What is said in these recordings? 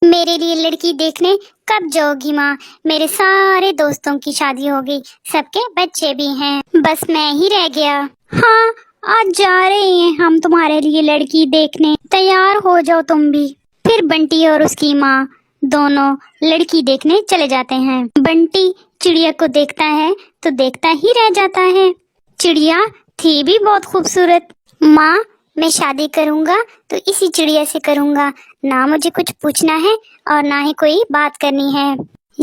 میرے لیے لڑکی دیکھنے کب جاؤ گی ماں؟ میرے سارے دوستوں کی شادی ہو گئی، سب کے بچے بھی ہیں، بس میں ہی رہ گیا۔ ہاں آج جا رہے ہیں ہم تمہارے لیے لڑکی دیکھنے، تیار ہو جاؤ تم بھی۔ پھر بنٹی اور اس کی ماں دونوں لڑکی دیکھنے چلے جاتے ہیں۔ بنٹی چڑیا کو دیکھتا ہے تو دیکھتا ہی رہ جاتا ہے، چڑیا تھی بھی بہت خوبصورت۔ ماں میں شادی کروں گا تو اسی چڑیا سے کروں گا، نہ مجھے کچھ پوچھنا ہے اور نہ ہی کوئی بات کرنی ہے،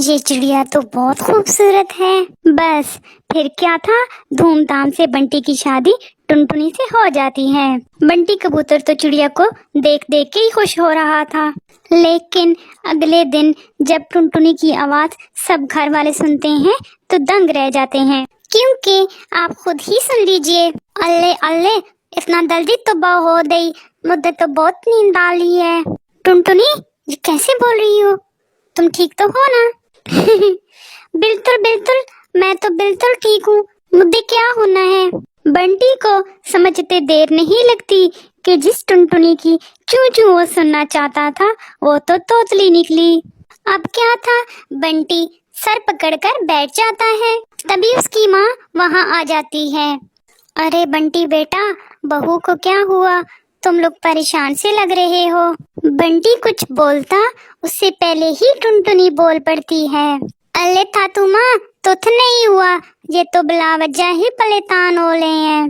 یہ چڑیا تو بہت خوبصورت ہے۔ بس پھر کیا تھا، دھوم دھام سے بنٹی کی شادی ٹنٹنی سے ہو جاتی ہے۔ بنٹی کبوتر تو چڑیا کو دیکھ دیکھ کے ہی خوش ہو رہا تھا، لیکن اگلے دن جب ٹنٹنی کی آواز سب گھر والے سنتے ہیں تو دنگ رہ جاتے ہیں، کیونکہ آپ خود ہی سن لیجئے۔ اللہ اللہ اتنا جلدی صبح ہو گئی، مجھے تو بہت نیند آ رہی ہے۔ ٹنٹنی یہ کیسے بول رہی ہو، تم ٹھیک تو ہو نا؟ بالکل بالکل، میں تو بالکل ٹھیک ہوں، مجھے کیا ہونا ہے؟ بنٹی کو سمجھتے دیر نہیں لگتی کہ جس ٹنٹنی کی چوں چوں وہ سننا چاہتا تھا وہ تو توتلی نکلی۔ اب کیا تھا، بنٹی سر پکڑ کر بیٹھ جاتا ہے، تبھی اس کی ماں وہاں آ جاتی ہے۔ ارے بنٹی بیٹا، بہو کو کیا ہوا؟ تم لوگ پریشان سے لگ رہے ہو۔ بنٹی کچھ بولتا اس سے پہلے ہی ٹنٹنی بول پڑتی ہے، اللہ تھا تو ماں تتھ نہیں ہوا، یہ تو بلا وجہ ہی پلیتان ہو لے ہیں۔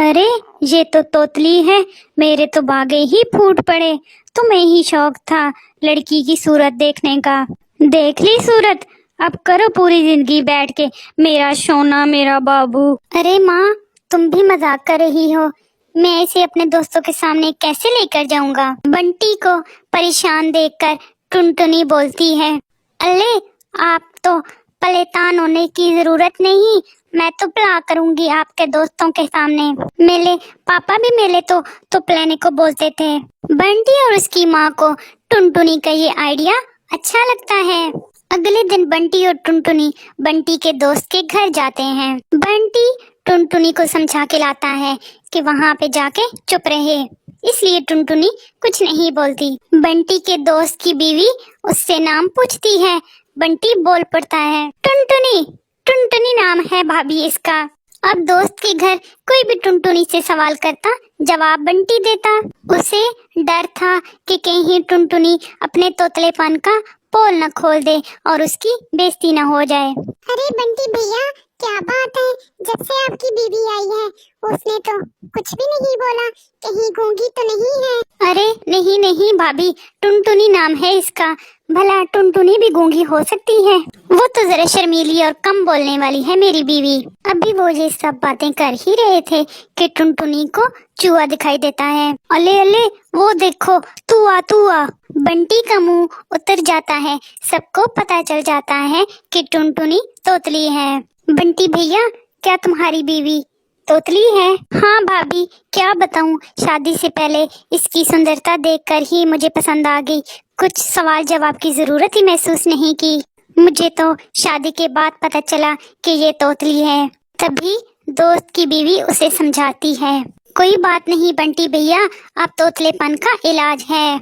ارے یہ تو توتلی ہے، میرے تو باگے ہی پھوٹ پڑے، تمہیں ہی شوق تھا لڑکی کی صورت دیکھنے کا، دیکھ لی صورت، اب کرو پوری زندگی بیٹھ کے میرا سونا میرا بابو۔ ارے ماں تم بھی مذاق کر رہی ہو، میں اسے اپنے دوستوں کے سامنے کیسے لے کر جاؤں گا؟ بنٹی کو پریشان دیکھ کر ٹنٹنی بولتی ہے، اللہ آپ تو پلیتان ہونے کی ضرورت نہیں، میں تو پلا کروں گی آپ کے دوستوں کے سامنے، میرے پاپا بھی میرے تو پلانے کو بولتے تھے۔ بنٹی اور اس کی ماں کو ٹنٹنی کا یہ آئیڈیا اچھا لگتا ہے۔ اگلے دن بنٹی اور ٹنٹنی بنٹی کے دوست کے گھر جاتے ہیں۔ بنٹی ٹنٹنی کو سمجھا کے لاتا ہے کہ وہاں پہ جا کے چپ رہے، اس لیے ٹنٹنی کچھ نہیں بولتی۔ بنٹی کے دوست کی بیوی اس سے نام پوچھتی ہے، بنٹی بول پڑتا ہے، ٹنٹنی، ٹنٹنی نام ہے بھابھی اس کا۔ اب دوست کے گھر کوئی بھی ٹنٹنی سے سوال کرتا جواب بنٹی دیتا، اسے ڈر تھا کہ کہیں ٹنٹنی اپنے توتلے پن کا پول نہ کھول دے اور اس کی بےزتی نہ ہو جائے۔ ارے بنٹی بھیا کیا بات ہے، جب سے آپ کی بیوی آئی ہے اس نے تو کچھ بھی نہیں بولا، کہیں گونگی تو نہیں ہے؟ ارے نہیں نہیں بھابھی، ٹنٹنی نام ہے اس کا، بھلا ٹنٹنی بھی گونگی ہو سکتی ہے؟ وہ تو ذرا شرمیلی اور کم بولنے والی ہے میری بیوی۔ ابھی وہ یہ سب باتیں کر ہی رہے تھے کہ ٹنٹنی کو چوہا دکھائی دیتا ہے، الے الے وہ دیکھو تو آ۔ بنٹی کا منہ اتر جاتا ہے، سب کو پتا چل جاتا ہے کہ ٹنٹنی توتلی ہے۔ بنٹی بھیا کیا تمہاری بیوی توتلی ہے؟ ہاں بھابھی کیا بتاؤں، شادی سے پہلے اس کی سندرتا دیکھ کر ہی مجھے پسند آ گئی، کچھ سوال جواب کی ضرورت ہی محسوس نہیں کی، مجھے تو شادی کے بعد پتہ چلا کہ یہ توتلی ہے۔ تبھی دوست کی بیوی اسے سمجھاتی ہے، کوئی بات نہیں بنٹی بھیا، اب توتلے پن کا علاج ہے۔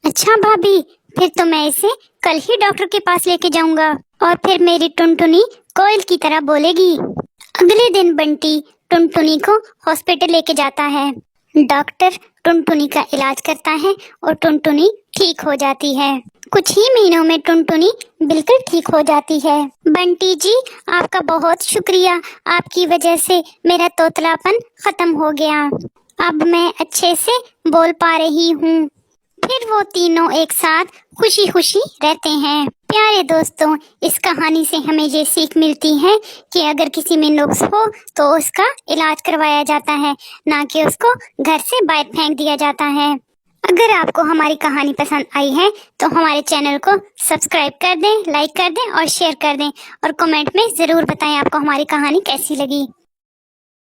اچھا بھابھی پھر تو میں اسے کل ہی ڈاکٹر کے پاس لے کے جاؤں گا، اور پھر میری ٹنٹنی کوئل کی طرح بولے گی۔ اگلے دن بنٹی ٹنٹنی کو ہاسپٹل لے کے جاتا ہے، ڈاکٹر ٹنٹنی کا علاج کرتا ہے اور ٹنٹنی ٹھیک ہو جاتی ہے، کچھ ہی مہینوں میں ٹنٹنی بالکل ٹھیک ہو جاتی ہے۔ بنٹی جی آپ کا بہت شکریہ، آپ کی وجہ سے میرا توتلا پن ختم ہو گیا، اب میں اچھے سے بول پا رہی ہوں۔ پھر وہ تینوں ایک ساتھ خوشی خوشی رہتے ہیں۔ پیارے دوستوں، اس کہانی سے ہمیں یہ سیکھ ملتی ہے کہ اگر کسی میں نقص ہو تو اس کا علاج کروایا جاتا ہے، نہ کہ اس کو گھر سے باہر پھینک دیا جاتا ہے۔ اگر آپ کو ہماری کہانی پسند آئی ہے تو ہمارے چینل کو سبسکرائب کر دیں، لائک کر دیں اور شیئر کر دیں، اور کمنٹ میں ضرور بتائیں آپ کو ہماری کہانی کیسی لگی۔